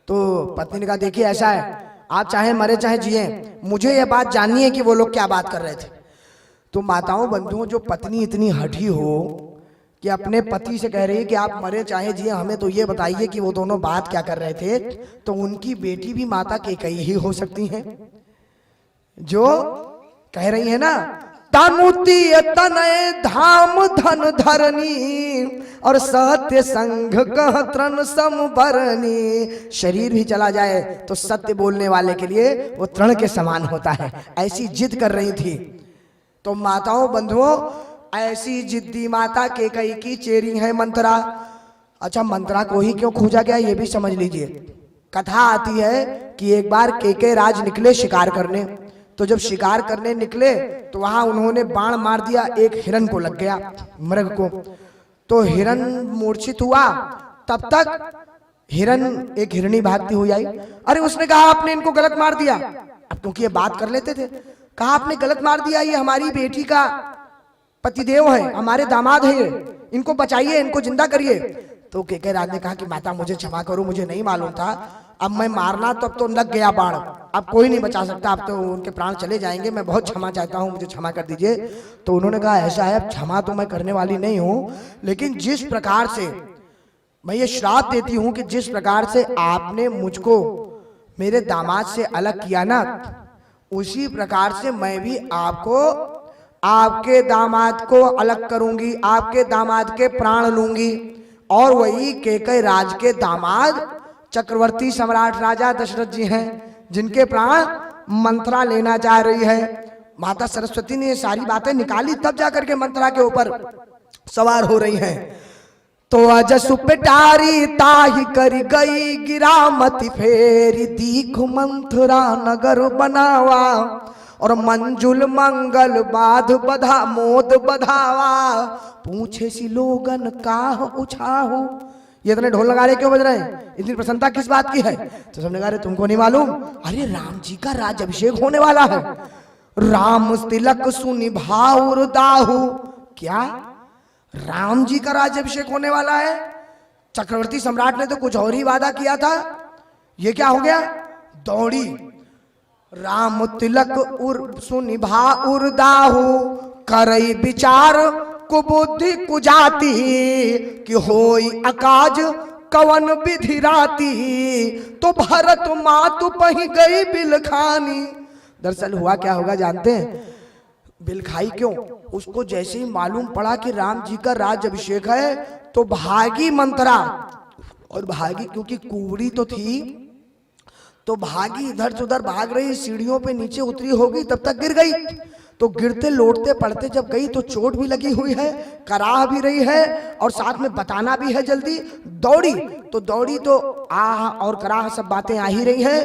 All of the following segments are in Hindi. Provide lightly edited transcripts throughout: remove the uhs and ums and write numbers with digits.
तो पत्नी ने कहा देखिए ऐसा है, आप चाहे मरे चाहे जिए, मुझे यह बात जाननी है कि वो लोग क्या बात कर रहे थे। तो माताओं बंधुओं, जो पत्नी इतनी हठी हो कि अपने पति से कह रही है कि आप मरे चाहे जिए, हमें तो ये बताइए कि वो दोनों बात क्या कर रहे थे, तो उनकी बेटी भी माता कैकेयी ही हो सकती हैं, जो कह रही है ना, तनुती तनय धाम धन धरनी और सत्य संघ कह तृण समभरनी। शरीर भी चला जाए तो सत्य बोलने वाले के लिए वो तृण के समान होता है, ऐसी जिद कर रही थी। तो माताओं बंधुओं, ऐसी जिद्दी माता कैकेयी की चेरी है मंत्रा। अच्छा, मंत्रा को ही क्यों खोजा गया ये भी समझ लीजिए। कथा आती है कि एक बार कैकेयी राज निकले शिकार करने, तो जब शिकार करने निकले तो वहां उन्होंने बाण मार दिया, एक हिरन को लग गया, मृग को। तो हिरन मूर्छित हुआ, तब तक हिरन एक हिरणी भागती हुई आई। अरे उसने कहा आपने इनको गलत मार दिया, अब क्योंकि ये बात कर लेते थे, कहा आपने गलत मार दिया, ये हमारी बेटी का पतिदेव है, हमारे दामाद है, इनको बचाइए, इनको जिंदा करिए। तो कैकेयी राज ने कहा कि माता मुझे क्षमा करो, मुझे नहीं मालूम था, अब मैं मारना तब तो लग गया बाण, अब कोई नहीं बचा सकता, अब तो उनके प्राण चले जाएंगे, मैं बहुत क्षमा चाहता हूँ, मुझे क्षमा कर दीजिए। तो उन्होंने कहा ऐसा है, क्षमा तो मैं करने वाली नहीं हूँ, लेकिन जिस प्रकार से मैं ये श्राप देती हूँ कि जिस प्रकार से आपने मुझको मेरे दामाद से अलग किया ना, उसी प्रकार से मैं भी आपको, आपके दामाद को अलग करूंगी, आपके दामाद के प्राण लूंगी। और वही कैकेयी राज के दामाद चक्रवर्ती सम्राट राजा दशरथ जी हैं, जिनके प्राण मंत्रा लेना चाह रही है। माता सरस्वती ने ये सारी बातें निकाली, तब जाकर के मंत्रा के ऊपर सवार हो रही हैं। तो अजसु पिटारी ताही करी गई, गिरा मति फेरी, दीख मंथरा नगर बनावा और मंजुल मंगल बाध बधा मोद बधावा, पूछे सी लोगन काह उछाहू। ये इतने ढोल नगाड़े क्यों बज रहे हैं, इतनी प्रसन्नता किस बात की है? तो सबने कहा तुमको नहीं मालूम, अरे राम जी का राज अभिषेक होने वाला है, राम तिलक सुनि भाउर दाहू। क्या राम जी का राज अभिषेक होने वाला है? चक्रवर्ती सम्राट ने तो कुछ और ही वादा किया था, ये क्या हो गया? दौड़ी राम तिलक सुनि भाउर दाहू, करई विचार कुबुद्धि कुजाती, कि होई अकाज कवन विधि राती, तो भरत मातु पही गई बिलखानी। दरअसल हुआ क्या होगा जानते हैं? बिलखाई क्यों? उसको जैसे ही मालूम पड़ा कि राम जी का राज अभिषेक है, तो भागी मंत्रा, और भागी क्योंकि कुंवरी तो थी, तो भागी, इधर से उधर भाग रही, सीढ़ियों पे नीचे उतरी होगी, तब तक गिर गई। तो गिरते लौटते पड़ते जब गई तो चोट भी लगी हुई है, कराह भी रही है, और साथ में बताना भी है जल्दी। दौड़ी तो आह और कराह सब बातें आ ही रही है।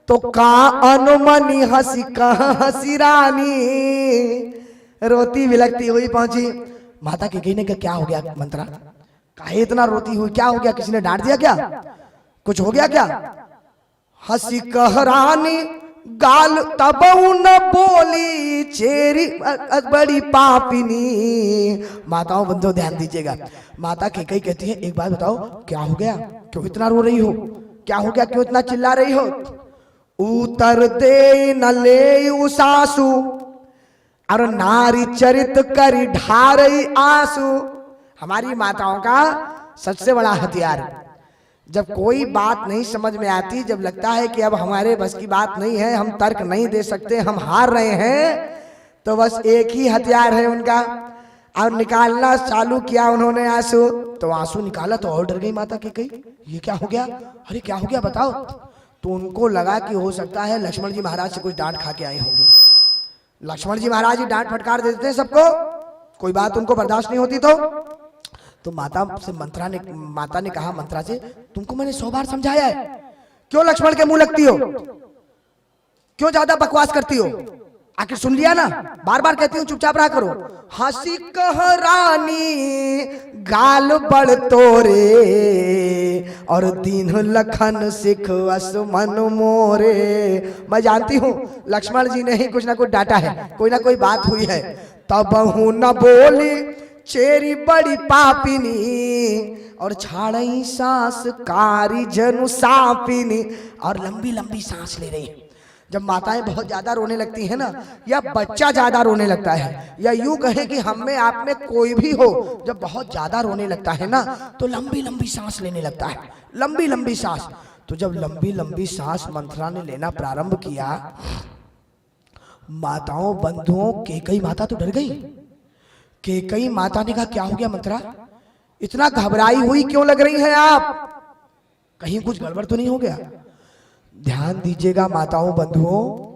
तो का अनुमनी हंसी कहाँ हंसी रानी, रोती बिलखती हुई पहुंची। माता कैकेयी ने कहा क्या हो गया मंत्रा, काहे इतना रोती हुई, क्या हो गया, किसी ने डांट दिया क्या, कुछ हो गया क्या? हंसी कह रानी गाल तबऊ न बोली, चेरी बड़ी पापिनी। माताओं बंधुओं ध्यान दीजिएगा, माता कैकेयी कहती है एक बात बताओ, क्या हो गया, क्यों इतना रो रही हो, क्या हो गया, क्यों इतना चिल्ला रही हो? उतर दे न ले उसासु, और नारी चरित करी ढारई आंसू। हमारी माताओं का सबसे बड़ा हथियार, जब कोई बात नहीं समझ में आती, जब लगता है कि अब हमारे बस की बात नहीं है, हम तर्क नहीं दे सकते, हम हार रहे हैं, तो बस एक ही हथियार है उनका, और निकालना चालू किया उन्होंने आंसू। तो आंसू निकाला तो और डर गई माता कैकेयी, ये क्या हो गया, अरे क्या हो गया बताओ। तो उनको लगा कि हो सकता है लक्ष्मण जी महाराज से कुछ डांट खा के आए होंगे। लक्ष्मण जी महाराज ही डांट फटकार देते हैं सबको, कोई बात उनको बर्दाश्त नहीं होती। तो माता ने कहा मंत्रा से, तुमको मैंने 100 बार समझाया है, क्यों लक्ष्मण के मुंह लगती हो, क्यों ज्यादा बकवास करती हो, आखिर सुन लिया ना, बार बार कहती हूँ चुपचाप रहा करो। हंसी कह रानी गाल बड़ तोरे, और दीन लखन सिख मन मोरे। मैं जानती हूँ लक्ष्मण जी ने ही कुछ ना कुछ डांटा है, कोई ना कोई बात हुई है, तब हूं न बोली चेरी बड़ी पापिनी। और छाड़ई सांस कारी जनु सापिनी, और लंबी लंबी सांस ले रही है। जब माताएं बहुत ज्यादा रोने लगती हैं ना, या बच्चा ज्यादा रोने लगता है, या यूं कहें कि हम में आप में कोई भी हो, जब बहुत ज्यादा रोने लगता है ना, तो लंबी लंबी सांस लेने लगता है, लंबी लंबी सांस। तो जब लंबी लंबी सांस मंथरा ने लेना प्रारंभ किया, माताओं बंधुओं कैकेयी माता तो डर गई। कैकेयी माता ने कहा क्या हो गया मंथरा, इतना घबराई हुई क्यों लग रही हैं आप, कहीं कुछ गड़बड़ तो नहीं हो गया। ध्यान दीजिएगा माताओं बंधुओं,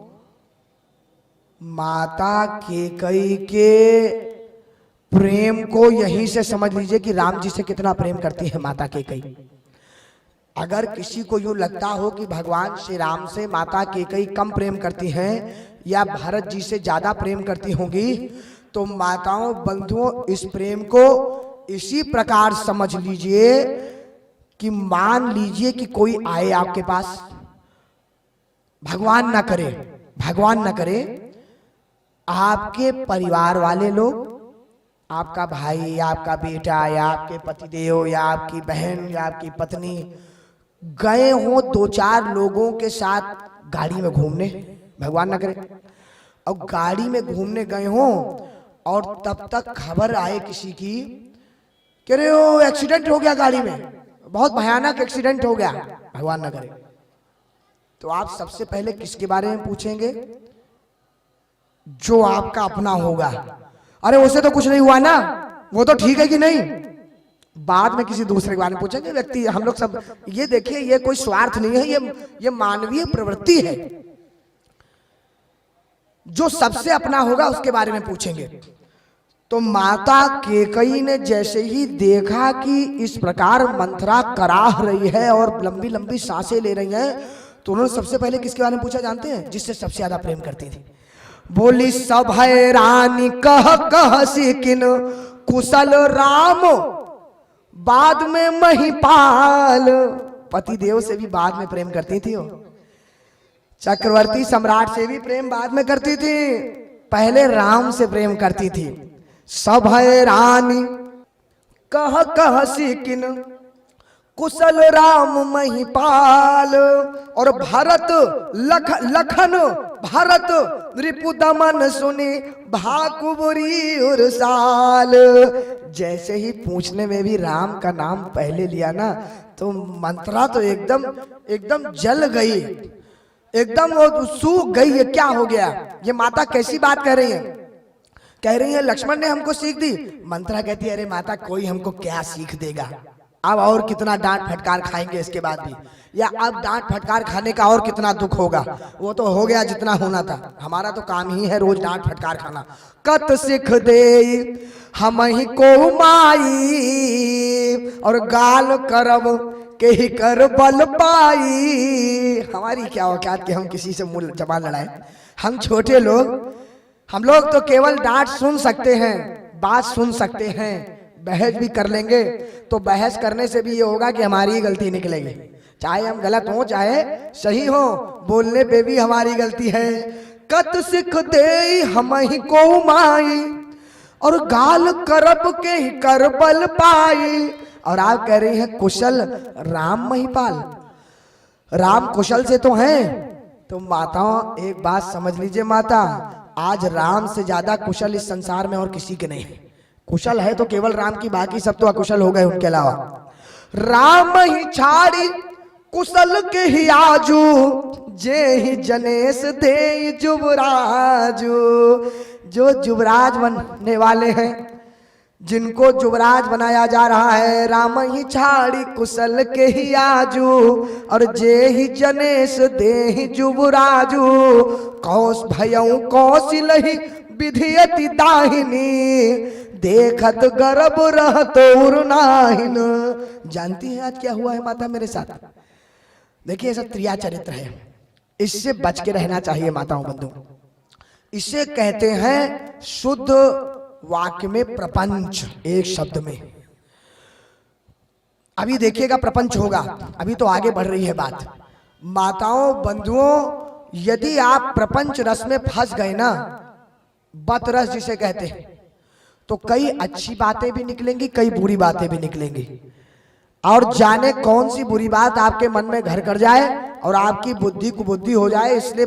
माता कैकेयी के प्रेम को यहीं से समझ लीजिए कि राम जी से कितना प्रेम करती है माता कैकेयी। अगर किसी को यूं लगता हो कि भगवान श्री राम से माता कैकेयी कम प्रेम करती हैं या भरत जी से ज्यादा प्रेम करती होंगी, तो माताओं बंधुओं इस प्रेम को इसी प्रकार समझ लीजिए कि मान लीजिए कि कोई आए आपके पास, भगवान ना करे, भगवान ना करे, आपके परिवार वाले लोग, आपका भाई या आपका बेटा या आपके पतिदेव या आपकी बहन या आपकी पत्नी गए हो दो चार लोगों के साथ गाड़ी में घूमने, भगवान ना करे, और गाड़ी में घूमने गए हो और तब तक खबर आए किसी की कि अरे वो एक्सीडेंट हो गया, गाड़ी में बहुत भयानक एक्सीडेंट हो गया, भगवान ना करे, तो आप सबसे पहले किसके बारे में पूछेंगे, जो आपका अपना होगा। अरे उसे तो कुछ नहीं हुआ ना, वो तो ठीक है कि नहीं, बाद में किसी दूसरे के बारे में पूछेंगे। व्यक्ति हम लोग सब ये देखिए, ये कोई स्वार्थ नहीं है, ये मानवीय प्रवृत्ति है। जो सबसे अपना होगा उसके बारे में पूछेंगे। तो माता कैकेयी ने जैसे ही देखा कि इस प्रकार मंथरा कराह रही है और लंबी लंबी सांसें ले रही हैं, तो उन्होंने सबसे पहले किसके बारे में पूछा जानते हैं, जिससे सबसे ज्यादा प्रेम करती थी। बोली सब है रानी कह कह सिकिन कुशल राम, बाद में महिपाल। पति देव से भी बाद में प्रेम करती थी वो, चक्रवर्ती सम्राट से भी प्रेम बाद में करती थी, पहले राम से प्रेम करती थी। सब है रानी कह कह सिकिन कुशल राम महिपाल, और भरत लखन भरत रिपु दमन सुनी भाकुबरी उरसाल। जैसे ही पूछने में भी राम का नाम पहले लिया ना, तो मंथरा तो एकदम जल गई, एकदम वो सूख गई है। क्या हो गया, ये माता कैसी बात कह रही है, कह रही है लक्ष्मण ने हमको सीख दी। मंथरा कहती है अरे माता कोई हमको क्या सीख देगा, अब और कितना डांट फटकार खाएंगे इसके बाद भी, या अब डांट फटकार खाने का और कितना दुख होगा, वो तो हो गया जितना होना था, हमारा तो काम ही है रोज डांट फटकार खाना। कत सिख दे हम ही को माई, और गाल करब के ही कर बल पाई। हमारी क्या औकात कि हम किसी से मुंह जबान लड़ाए, हम छोटे लोग, हम लोग तो केवल डांट सुन सकते हैं, बात सुन सकते हैं, बहस भी कर लेंगे, तो बहस करने से भी ये होगा कि हमारी ही गलती निकलेगी, चाहे हम गलत हो चाहे सही हो, बोलने पे भी हमारी गलती है। कत सिख दे हम ही को माई, और गाल करब के ही कर बल पाई। और आप कह रही हैं कुशल राम महिपाल, राम कुशल से तो हैं। तो माताओं एक बात समझ लीजिए माता, आज राम से ज्यादा कुशल इस संसार में और किसी के नहीं है। कुशल है तो केवल राम की, बाकी सब तो अकुशल हो गए उनके अलावा। राम ही छाड़ी कुशल के ही आजू, जे ही जनेश दे जुबराजू। जो युवराज बनने वाले हैं, जिनको युवराज बनाया जा रहा है, राम ही छाड़ी कुशल के ही आजू, और जे ही जनेश दे ही जुबराजू। कौश भयऊ कौशिल ही विधियति दाहिनी, देखत गर्भ रहत उर नाहिन। जानती हैं आज क्या हुआ है माता मेरे साथ? देखिए ऐसा त्रिया चरित्र है, इससे बच के रहना चाहिए माताओं बंधु। इसे कहते हैं शुद्ध वाक्य में प्रपंच, एक शब्द में। अभी देखिएगा प्रपंच होगा, अभी तो आगे बढ़ रही है बात। माताओं बंधुओं, यदि आप प्रपंच रस में फंस गए ना, बत रस जिसे कहते हैं, तो कई अच्छी बातें भी निकलेंगी, कई बुरी बातें भी निकलेंगी। और जाने कौन सी बुरी बात आपके मन में घर कर जाए और आपकी बुद्धि कुबुद्धि हो जाए, इसलिए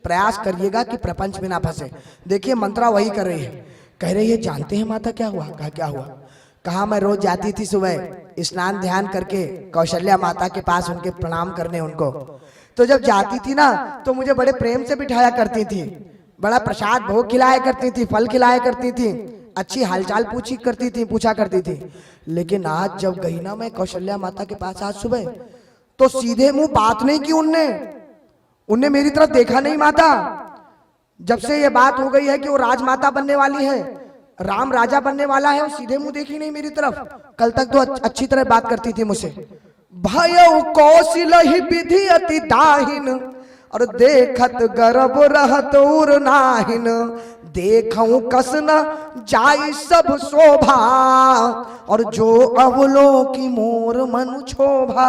प्रयास करिएगा कि प्रपंच में ना फंसे। देखिए मंत्रा वही कर रही है, कह रही है जानते हैं माता क्या हुआ? कहा क्या हुआ? कहा मैं रोज जाती थी सुबह स्नान ध्यान करके कौशल्या माता के पास उनके प्रणाम करने उनको, तो जब जाती थी ना तो मुझे बड़े प्रेम से बिठाया करती थी, बड़ा प्रसाद भोग खिलाया करती थी, फल खिलाया करती थी, अच्छी हालचाल पूछा करती थी। लेकिन आज जब गई ना मैं कौशल्या माता के पास आज सुबह, तो सीधे मुंह बात नहीं की उनने मेरी तरफ देखा नहीं। माता जब से ये बात हो गई है कि वो राजमाता बनने वाली है, राम राजा बनने वाला है, वो सीधे मुंह देखी नहीं मेरी तरफ। कल तक तो अच्छी तरह बात करती थी मुझसे। भयउ कौशल ही विधि अति दाहिन, और देखत गर्भ रहत उर नाहिन, देखऊं कस न जाई सब शोभा, और जो अवलो की मोर मनु क्षोभा।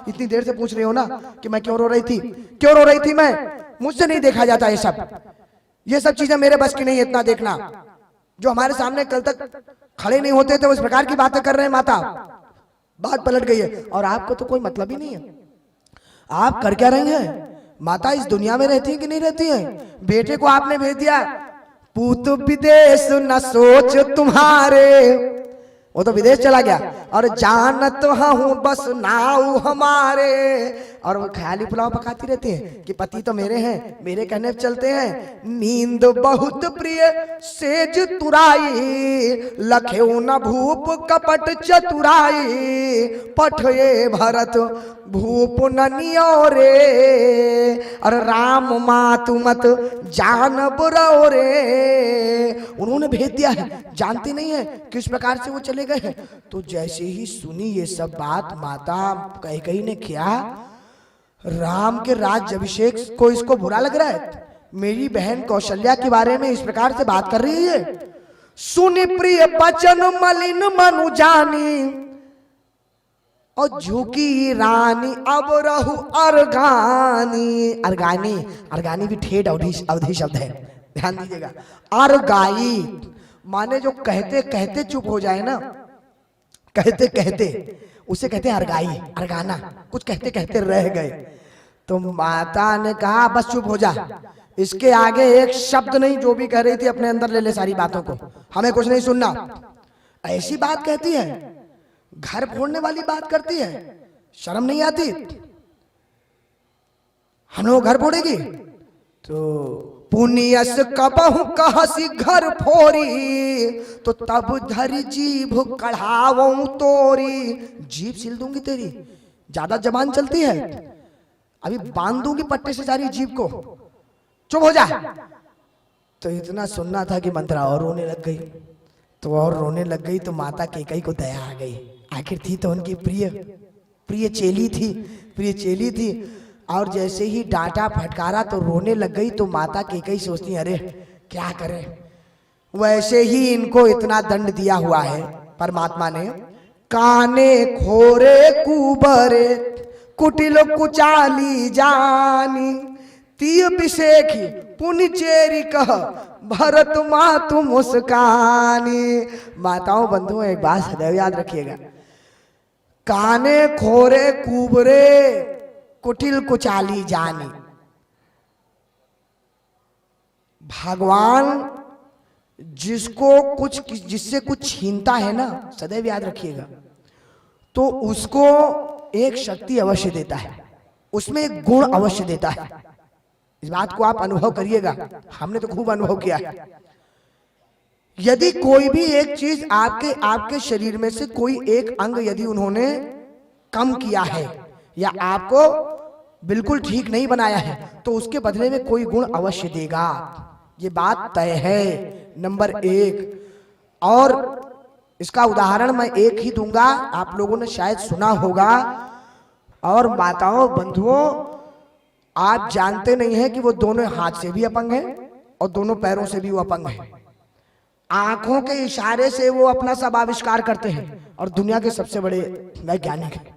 इतनी देर से पूछ रही हो ना कि मैं क्यों रो रही थी, क्यों रो रही थी मैं? मुझसे नहीं देखा जाता ये सब चीजें मेरे बस की नहीं है इतना देखना। जो हमारे सामने कल तक खड़े नहीं होते थे उस प्रकार की बातें कर रहे हैं माता। बात पलट गई है और आपको तो कोई मतलब ही नहीं है। आप कर क्या रही हैं? माता इस दुनिया में रहती है कि नहीं रहती है? बेटे को आपने भेज दिया, पूत विदेश न सोच तुम्हारे, वो तो विदेश चला गया, और जानत हूं बस नाऊ हमारे, और वो ख्याली पुलाव पकाती रहती है कि पति तो मेरे हैं, मेरे कहने पे चलते हैं। नींद बहुत प्रिय सेज तुराई, लखेऊ न भूप कपट चतुराई, पठये भरत भूप ननियो रे, और राम मातु मत जान बुरो रे। उन्होंने भेज दिया है, जानती नहीं है किस प्रकार से वो चले गए हैं। तो जैसे ही सुनी ये सब बात माता कैकेयी ने किया, राम के राज्य अभिषेक को इसको बुरा लग रहा है, मेरी बहन कौशल्या के बारे में इस प्रकार से बात कर रही है। सुनि प्रिय बचन मलिन मनु जानी, और झुकी रानी अब रहु अर्गानी। अर्गानी, अर्गानी भी ठेठ अवधि शब्द है, ध्यान दीजिएगा। अर्गाई माने जो कहते कहते चुप हो जाए ना, कहते कहते उसे कहते हैं अर्गाई, अर्गाना, कुछ कहते कहते रह गए। तो माता ने कहा बस चुप हो जा, इसके आगे एक शब्द नहीं, जो भी कह रही थी अपने अंदर ले ले सारी बातों को, हमें कुछ नहीं सुनना। ऐसी बात कहती है, घर फोड़ने वाली बात करती है, शर्म नहीं आती? हम लोग घर फोड़ेगी तो पुनियस कबहु कहसी घर फोरी, तो तब धरी जीभ कढ़ावूं तोरी। जीभ सिल दूंगी तेरी, ज्यादा जबान चलती है, अभी बांध दूंगी पट्टे से सारी जीभ को, चुप हो जा। तो इतना सुनना था कि मंत्रा और रोने लग गई। तो और रोने लग गई तो माता कैकेयी को दया आ गई, आखिर थी तो उनकी प्रिय चेली थी। और जैसे ही डांटा फटकारा तो रोने लग गई। तो माता कैकेयी सोचती अरे क्या करें, वैसे ही इनको इतना दंड दिया हुआ है परमात्मा ने। काने खोरे कुबरे कुटिल कुचाली जानी, तीय बिसेखी पुनि चेरी कह भरत मातु मुस्कानी। माताओं बंधुओं एक बात सदैव याद रखिएगा, काने खोरे कुबरे कुटिल कुचाली जानी। भगवान जिससे कुछ छीनता है ना, सदैव याद रखिएगा, तो उसको एक शक्ति अवश्य देता है, उसमें एक गुण अवश्य देता है। इस बात को आप अनुभव करिएगा, हमने तो खूब अनुभव किया है। यदि कोई भी एक चीज आपके शरीर में से कोई एक अंग यदि उन्होंने कम किया है या आपको बिल्कुल ठीक नहीं बनाया है, तो उसके बदले में कोई गुण अवश्य देगा, ये बात तय है, नंबर 1। और इसका उदाहरण मैं एक ही दूंगा, आप लोगों ने शायद सुना होगा। और माताओं बंधुओं, आप जानते नहीं हैं कि वो दोनों हाथ से भी अपंग हैं और दोनों पैरों से भी वो अपंग हैं। आंखों के इशारे से वो अपना सब आविष्कार करते हैं और दुनिया के सबसे बड़े वैज्ञानिक हैं।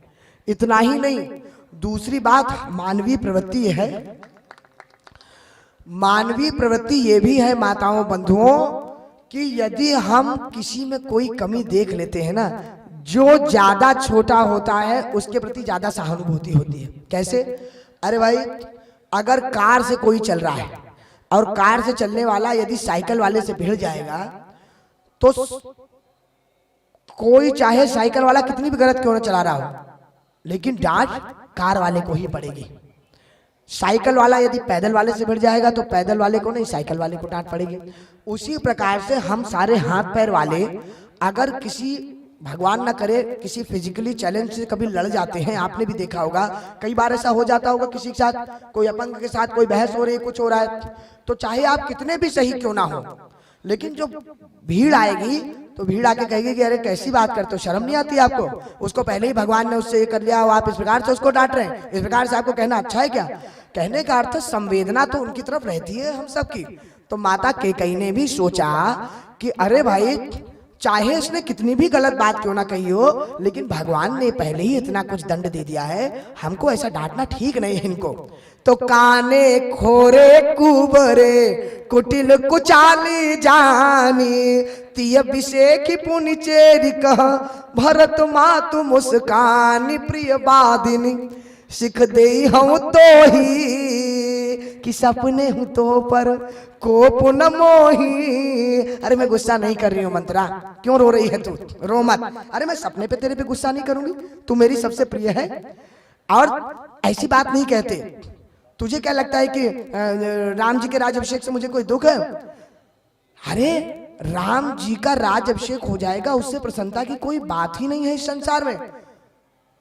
इतना ही नहीं, दूसरी बात मानवीय प्रवृत्ति है। मानवीय प्रवृत्ति ये भी है माताओं बंधुओं कि यदि हम किसी में कोई कमी देख लेते हैं ना, जो ज्यादा छोटा होता है उसके प्रति ज्यादा सहानुभूति होती है। कैसे? अरे भाई, अगर कार से कोई चल रहा है और कार से चलने वाला यदि साइकिल वाले से भिड़ जाएगा तो कोई चाहे साइकिल वाला कितनी भी गलत क्यों ना चला रहा हो, लेकिन डांट कार वाले को ही पड़ेगी। साइकिल वाला यदि पैदल वाले से भिड़ जाएगा तो पैदल वाले को नहीं, साइकिल वाले को डांट पड़ेगी। उसी प्रकार से हम सारे हाथ पैर वाले अगर किसी, भगवान ना करे, किसी फिजिकली चैलेंज से कभी लड़ जाते हैं, आपने भी देखा होगा, कई बार ऐसा हो जाता होगा किसी के साथ, कोई अपंग के साथ कोई बहस हो रही है, कुछ हो रहा है, तो चाहे आप कितने भी सही क्यों ना हो, लेकिन जो भीड़ आएगी तो भीड़ आके कहेगी कि अरे कैसी बात करते हो, शर्म नहीं आती आपको, उसको पहले ही भगवान ने उससे ये कर लिया, आप इस प्रकार से उसको डांट रहे हैं, इस प्रकार से आपको कहना अच्छा है क्या? कहने का अर्थ संवेदना तो उनकी तरफ रहती है हम सबकी। तो माता कैकेयी ने भी सोचा कि अरे भाई, चाहे इसने कितनी भी गलत बात क्यों ना कही हो, लेकिन भगवान ने पहले ही इतना कुछ दंड दे दिया है, हमको ऐसा डांटना ठीक नहीं है इनको। तो काने खोरे कुबरे कुटिल कुचाली जानी तिय अभिषेक पुनि चेरी कह भरत मातु मुस्कानी प्रिय बादिनी सिख दे हूं तो ही कि सपने हूं तो पर कोप न मोही। अरे मैं गुस्सा नहीं कर रही हूं मंत्रा, क्यों रो रही है तू? रो मत। अरे मैं सपने पे तेरे पे गुस्सा नहीं करूंगी, तू मेरी सबसे प्रिय है। और ऐसी बात नहीं कहते। तुझे क्या लगता है कि राम जी के राज्याभिषेक से मुझे कोई दुख है? अरे राम जी का राज्याभिषेक हो जाएगा, उससे प्रसन्नता की कोई बात ही नहीं है इस संसार में।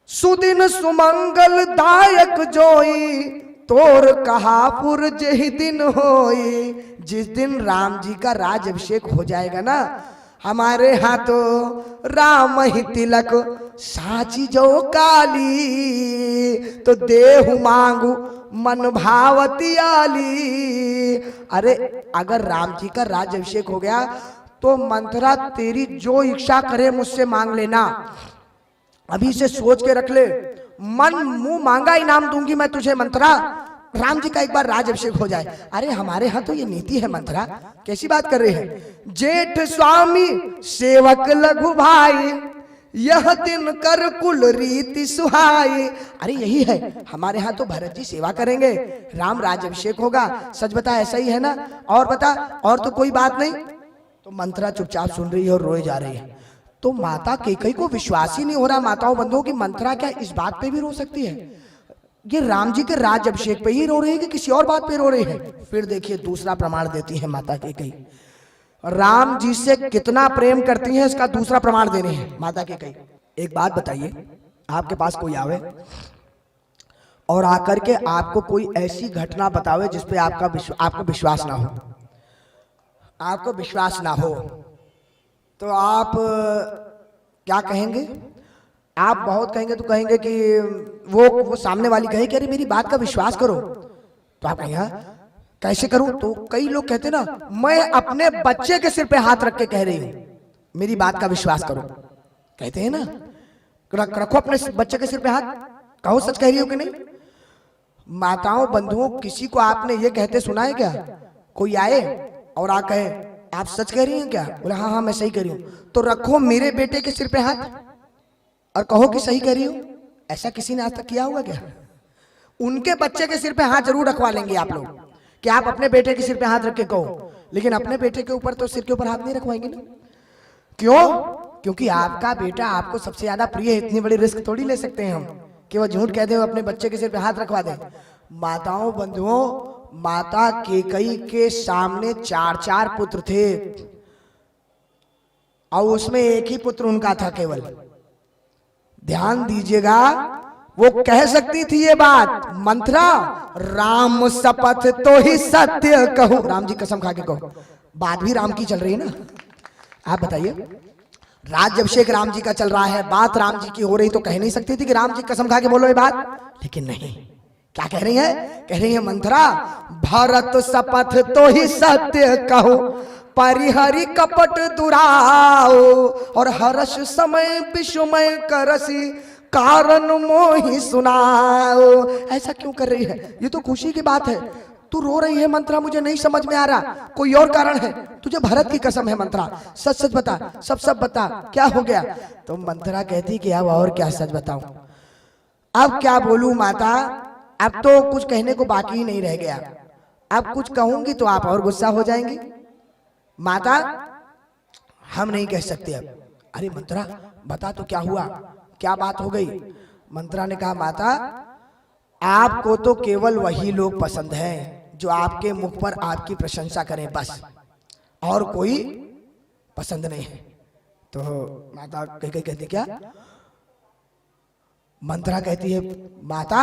सुदिन सुमंगल दायक जोई तोर कहा पुर जही दिन होई। जिस दिन राम जी का राज्याभिषेक हो जाएगा ना, हमारे हाथों राम ही तिलक साची जो काली तो देहु मांगू मन भावती आली। अरे अगर राम जी का राज्याभिषेक हो गया तो मंथरा तेरी जो इच्छा करे मुझसे मांग लेना, अभी से सोच के रख ले, मन मुंह मांगा इनाम दूंगी मैं तुझे मंथरा, राम जी का एक बार राज्याभिषेक हो जाए। अरे हमारे यहाँ तो ये नीति है मंथरा, कैसी बात कर रहे हैं? जेठ स्वामी सेवक लघु भाई यह दिन कर कुल रीति सुहाई। अरे यही है हमारे यहाँ तो भरत जी सेवा करेंगे, राम राज्याभिषेक होगा। सच बता ऐसा ही है ना? और बता, और तो कोई बात नहीं? तो मंथरा चुपचाप सुन रही है और रोए जा रही है। तो माता कैकेयी को विश्वास ही नहीं हो रहा माताओं बंधुओं की मंथरा क्या इस बात पे भी रो सकती है? ये राम जी के राज्याभिषेक पे ही रो रही है कि किसी और बात पे रो रही है? फिर देखिए दूसरा प्रमाण देती है माता कैकेयी। राम जी से कितना प्रेम करती हैं इसका दूसरा प्रमाण देने हैं माता कैकेयी। एक बात बताइए, आपके पास कोई आवे और आकर के आपको कोई ऐसी घटना बतावे जिसपे आपको विश्वास ना हो, आपको विश्वास ना हो, तो आप क्या कहेंगे? आप बहुत कहेंगे तो कहेंगे कि वो सामने वाली कहे कि अरे मेरी बात का विश्वास करो, तो आप कहेंगे कैसे करूं? तो कई लोग कहते ना, मैं अपने बच्चे के सिर पे हाथ रख के कह रही हूं मेरी बात का विश्वास करो, कहते हैं ना, रखो अपने बच्चे के सिर पे हाथ, कहो सच कह रही हो कि नहीं। माताओं बंधुओं, किसी को आपने ये कहते सुना है क्या? कोई आए और आ कहे आप सच कह रही हैं क्या? बोले हाँ हाँ मैं सही कह रही हूं। तो रखो मेरे बेटे के सिर पे हाथ और कहो कि सही कह रही हूं। ऐसा किसी ने आज तक किया होगा क्या? उनके बच्चे के सिर पे हाथ जरूर रखवा लेंगे आप लोग कि आप अपने बेटे के सिर पे हाथ रख के कहो, लेकिन अपने बेटे के ऊपर तो सिर के ऊपर हाथ नहीं रखवाएंगे ना। क्यों? क्योंकि आपका बेटा आपको सबसे ज्यादा प्रिय है, इतनी बड़ी रिस्क थोड़ी ले सकते हैं हम कि वो झूठ कहते हुए अपने बच्चे के सिर पे हाथ रखवा दे। माताओं बंधुओं, माता कैकेयी के सामने 4 पुत्र थे और उसमें एक ही पुत्र उनका था केवल। ध्यान दीजिएगा, वो कह सकती थी ये बात, मंथरा राम शपथ तो ही सत्य कहूं, राम जी कसम खा के कहो, बात भी राम की चल रही है ना। आप बताइए, राज्याभिषेक राम जी का चल रहा है, बात राम जी की हो रही, तो कह नहीं सकती थी कि राम जी कसम खा के बोलो ये बात? लेकिन नहीं, क्या कह रही है? कह रही है मंथरा भरत शपथ तो ही सत्य कहो परिहरि कपट दुराओ और हर्ष समय विषमय करसी कारण मोहि सुनाओ। ऐसा क्यों कर रही है? ये तो खुशी की बात है। तू रो रही है मंत्रा, मुझे नहीं समझ में आ रहा, कोई और कारण है? तुझे भरत की कसम है मंत्रा, सच सच बता, सब सब बता, क्या हो गया? तो मंत्रा कहती कि अब और क्या सच बताऊं, अब क्या बोलूं माता, अब तो कुछ कहने को बाकी ही नहीं रह गया, अब कुछ कहूंगी तो आप और गुस्सा हो जाएंगी। माता हम नहीं कह सकते अब। अरे मंत्रा बता तो क्या हुआ, क्या बात हो गई? मंत्रा ने कहा माता आपको तो केवल वही लोग पसंद हैं जो आपके मुख पर आपकी प्रशंसा करें, बस, और कोई पसंद नहीं है। तो माता कही कहती क्या? मंत्रा कहती है माता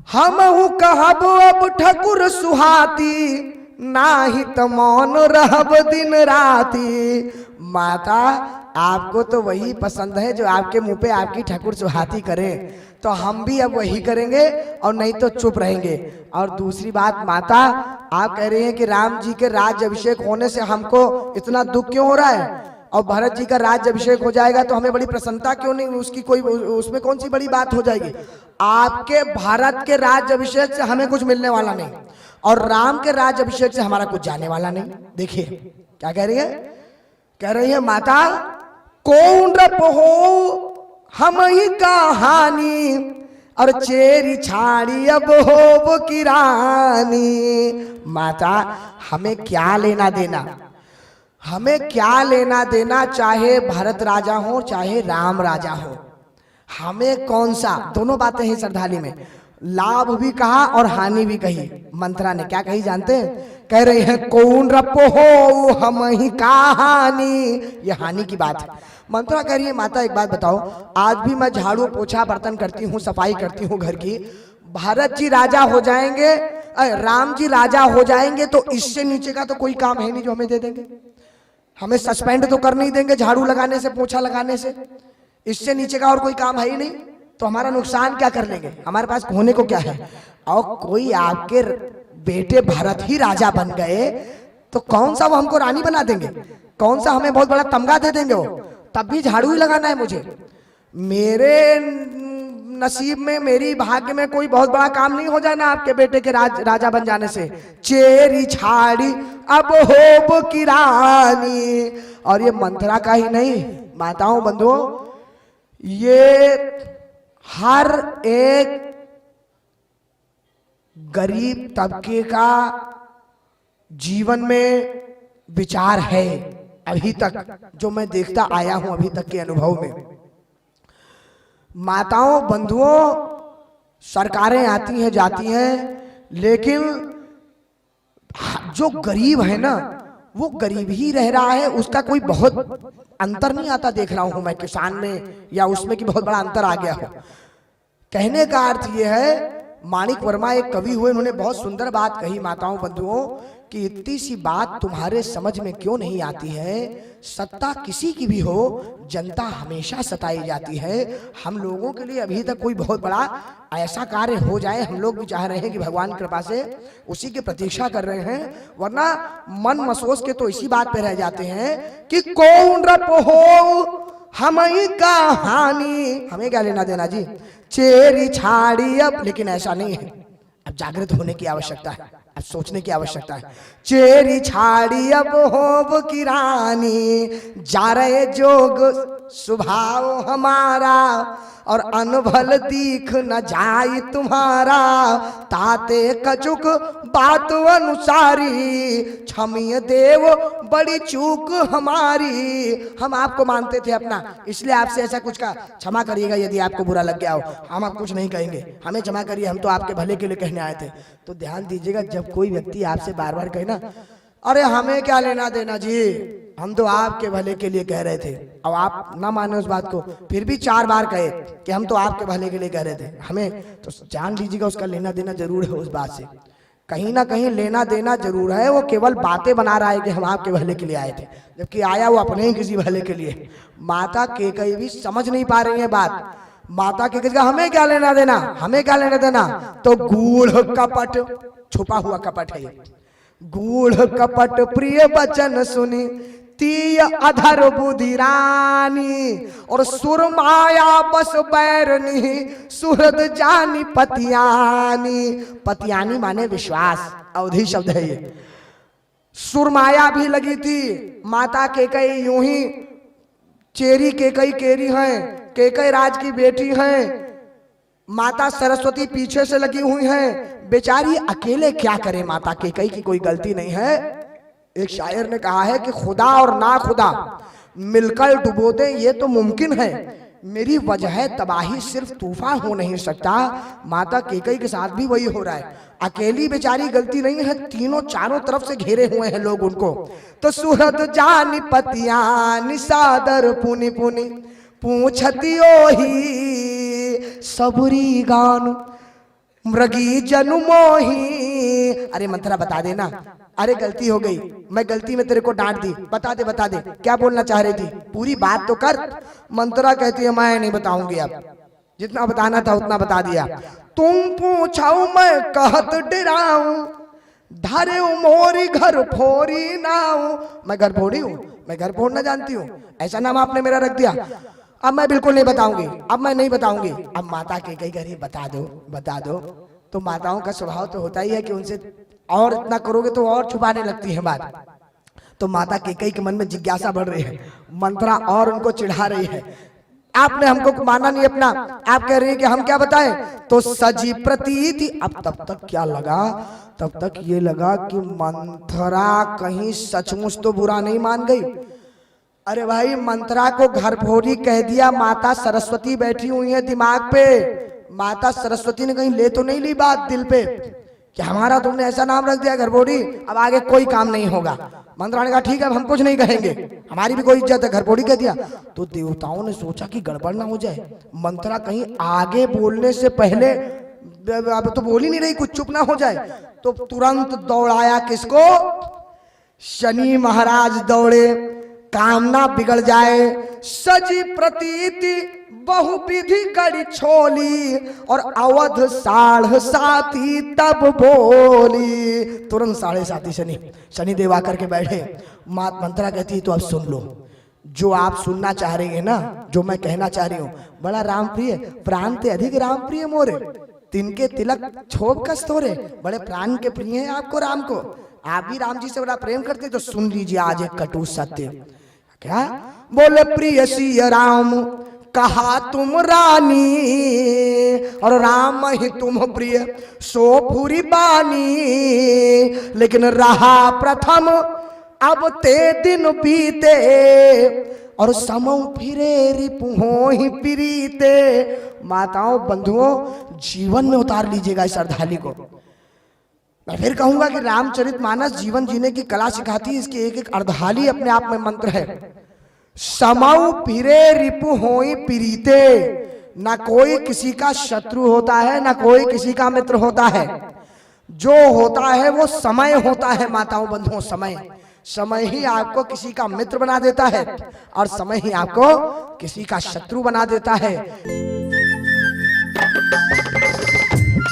हम कहब अब ठकुर सुहाती, नाही त मौन रहब दिन राती। माता आपको तो वही पसंद है जो आपके मुंह पे आपकी ठकुर सुहाती करे, तो हम भी अब वही करेंगे और नहीं तो चुप रहेंगे। और दूसरी बात माता, आप कह रही हैं कि राम जी के राज्य अभिषेक होने से हमको इतना दुख क्यों हो रहा है, और भरत जी का राज्य अभिषेक हो जाएगा तो हमें बड़ी प्रसन्नता क्यों नहीं, उसकी कोई उसमें कौन सी बड़ी बात हो जाएगी? आपके भारत के राज्य अभिषेक से हमें कुछ मिलने वाला नहीं, और राम के राज्य अभिषेक से हमारा कुछ जाने वाला नहीं। देखिए क्या कह रही है, कह रही है माता कौन रप हो हम ही कहानी, और चेरी छाड़ी अब हो वो की रानी। माता हमें क्या लेना देना, हमें क्या लेना देना, चाहे भरत राजा हो चाहे राम राजा हो, हमें कौन सा, दोनों बातें हैं श्रद्धाली में, लाभ भी कहा और हानि भी कही। मंत्रा ने क्या कही जानते हैं? कह रही है कौन रपो हो हम ही कहानी, ये हानि की बात है। मंत्रा कह रही है माता एक बात बताओ, आज भी मैं झाड़ू पोछा बर्तन करती हूँ, सफाई करती हूँ घर की, भरत जी राजा हो जाएंगे, राम जी राजा हो जाएंगे तो इससे नीचे का तो कोई काम है नहीं जो हमें दे देंगे, हमें सस्पेंड तो कर नहीं देंगे झाड़ू लगाने से, पोछा लगाने से, इससे नीचे का और कोई काम है ही नहीं, तो हमारा नुकसान क्या कर लेंगे, हमारे पास होने को क्या है? और कोई आपके बेटे भरत ही राजा बन गए तो कौन सा वो हमको रानी बना देंगे, कौन सा हमें बहुत बड़ा तमगा दे देंगे, वो तब भी झाड़ू ही लगाना है मुझे। मेरे नसीब में, मेरी भाग्य में कोई बहुत बड़ा काम नहीं हो जाना आपके बेटे के राजा बन जाने से। चेरी छाड़ी अब हो की रानी। और ये मंत्रा का ही नहीं, माताओं बंधुओं, ये हर एक गरीब तबके का जीवन में विचार है अभी तक, जो मैं देखता आया हूं अभी तक के अनुभव में। माताओं बंधुओं, सरकारें आती हैं जाती हैं, लेकिन जो गरीब है ना वो गरीब ही रह रहा है, उसका कोई बहुत अंतर नहीं आता देख रहा हूं मैं किसान में या उसमें कि बहुत बड़ा अंतर आ गया हो। कहने का अर्थ यह है, माणिक वर्मा एक कवि हुए, उन्होंने बहुत सुंदर बात कही माताओं बंधुओं कि इतनी सी बात तुम्हारे समझ में क्यों नहीं आती है, सत्ता किसी की भी हो जनता हमेशा सताई जाती है। हम लोगों के लिए अभी तक कोई बहुत बड़ा ऐसा कार्य हो जाए, हम लोग भी चाह रहे हैं कि भगवान कृपा से उसी की प्रतीक्षा कर रहे हैं, वरना मन मसोस के तो इसी बात पे रह जाते हैं कि कौन रप हो हम ही कहानी, हमें क्या लेना देना जी, चेरी छाड़ी अब। लेकिन ऐसा नहीं है, अब जागृत होने की आवश्यकता है, अब सोचने की आवश्यकता है। चेरी छाड़ी अब हो की रानी, जा रहे जोग स्वभाव हमारा, और अनभल दीख न जाई तुम्हारा, ताते कचुक बात अनुसारी, क्षमीय देव बड़ी चूक हमारी। हम आपको मानते थे अपना, इसलिए आपसे ऐसा कुछ का क्षमा करिएगा यदि आपको बुरा लग गया हो, हम आप कुछ नहीं कहेंगे, हमें क्षमा करिए, हम तो आपके भले के लिए कहने आए थे। तो ध्यान दीजिएगा, जब कोई व्यक्ति आपसे बार बार कहे ना अरे हमें क्या लेना देना जी, हम तो आपके भले के लिए कह रहे थे, और आप ना माने उस बात को, फिर भी 4 बार कहे कि हम तो आपके भले के लिए कह रहे थे, हमें तो जान लीजिएगा उसका लेना देना जरूर है उस बात से, कहीं ना कहीं लेना देना जरूर है। वो केवल बातें बना रहा है कि हम आपके भले के लिए आए थे, जबकि आया वो अपने ही किसी भले के लिए। माता केकई भी समझ नहीं पा रही है बात। माता केकई का हमें क्या लेना देना, हमें क्या लेना देना, तो गूढ़ कपट, छुपा हुआ कपट है ये, गूढ़ कपट प्रिय वचन सुनी, तीय अधर बुधिरानी और सुरमाया बस बैरनी सुहृद जानी पतियानी। पतियानी माने विश्वास, अवधि शब्द है ये। सुरमाया भी लगी थी। माता केकई यूं ही चेरी केकई केरी हैं, केकई राज की बेटी हैं। माता सरस्वती पीछे से लगी हुई हैं। बेचारी अकेले क्या करे, माता केकई की कोई गलती नहीं है। एक शायर ने कहा है कि खुदा और ना खुदा मिलकर डुबो दे ये तो मुमकिन है, मेरी वजह तबाही सिर्फ तूफान हो नहीं सकता। माता केकई के साथ भी वही हो रहा है। अकेली बेचारी गलती नहीं है, तीनों चारों तरफ से घेरे हुए हैं लोग उनको। तो सुहृद जानी पतियानी सादर पुनि पुनि पूछती ओही सबुरी गान मृगी जनु मोही। अरे मंत्रा बता देना। अरे गलती हो गई, मैं गलती में तेरे को डांट दी, बता दे क्या बोलना चाह रही थी, पूरी बात तो कर। मंत्रा कहती है मैं नहीं बताऊंगी, अब जितना बताना था उतना बता दिया। तुम पूछाओ मैं कहत डराऊं धारे मोरी घर फोरी नाऊ। मैं घर फोड़ी हूँ, मैं घर फोड़ना जानती हूँ, ऐसा नाम आपने मेरा रख दिया। अब मैं बिल्कुल नहीं बताऊंगी, अब मैं नहीं बताऊंगी। अब माता के कई करी बता दो। तो माताओं का स्वभाव तो होता ही है कि उनसे और इतना करोगे तो और छुपाने लगती है बात। तो माता केकई के मन में जिज्ञासा बढ़ रही है, मंत्रा और उनको चिढ़ा रही है। आपने हमको माना नहीं अपना, आप कह रही है कि हम क्या बताएं। तो सजी प्रतीति। अब तब तक क्या लगा, तब तक ये लगा कि मंत्रा कहीं सचमुच तो बुरा नहीं मान गई। अरे भाई, मंत्रा को घर फोड़ी कह दिया, माता सरस्वती बैठी हुई है दिमाग पे। माता सरस्वती ने कहीं ले तो नहीं ली बात दिल पे कि हमारा तुमने ऐसा नाम रख दिया घर फोड़ी, अब आगे कोई काम नहीं होगा। मंत्रा ने कहा ठीक है, अब हम कुछ नहीं कहेंगे, हमारी भी कोई इज्जत है, घर फोड़ी कह दिया। तो देवताओं ने सोचा कि गड़बड़ ना हो जाए, मंत्रा कहीं आगे बोलने से पहले, अब तो बोल ही नहीं रही, कुछ चुप ना हो जाए। तो तुरंत दौड़ाया किसको, शनि महाराज दौड़े, कामना बिगड़ जाए। सजी प्रतीति बहुविधि कड़ी छोली और अवध 7:30 तब बोली। तुरंत 7:30 शनि देव आकर के बैठे। मंत्रा कहती है तो अब सुन लो, जो आप सुनना चाह रही है ना, जो मैं कहना चाह रही हूँ, बड़ा राम प्रिय प्राण ते अधिक राम प्रिय मोरे, तिनके तिलक छोप कस तोरे। बड़े प्राण के प्रिय हैं आपको राम को, आप भी राम जी से बड़ा प्रेम करते। तो सुन लीजिए आज एक कटु सत्य। क्या बोले, प्रिय सिय राम कहा तुम रानी और राम ही तुम प्रिय सो पूरी बानी। लेकिन रहा प्रथम अब ते दिन बीते और समौ फिरे रिपुहो ही प्रीते। माताओं बंधुओं, जीवन में उतार लीजिएगा इस अर्धाली को। मैं फिर कहूंगा कि रामचरितमानस जीवन जीने की कला सिखाती है। इसकी एक एक अर्धाली अपने आप में मंत्र है। समौ फिरे रिपु होई प्रीते। ना कोई किसी का शत्रु होता है, ना कोई किसी का मित्र होता है। जो होता है वो समय होता है। माताओं बंधुओं, समय ही आपको किसी का मित्र बना देता है और समय ही आपको किसी का शत्रु बना देता है।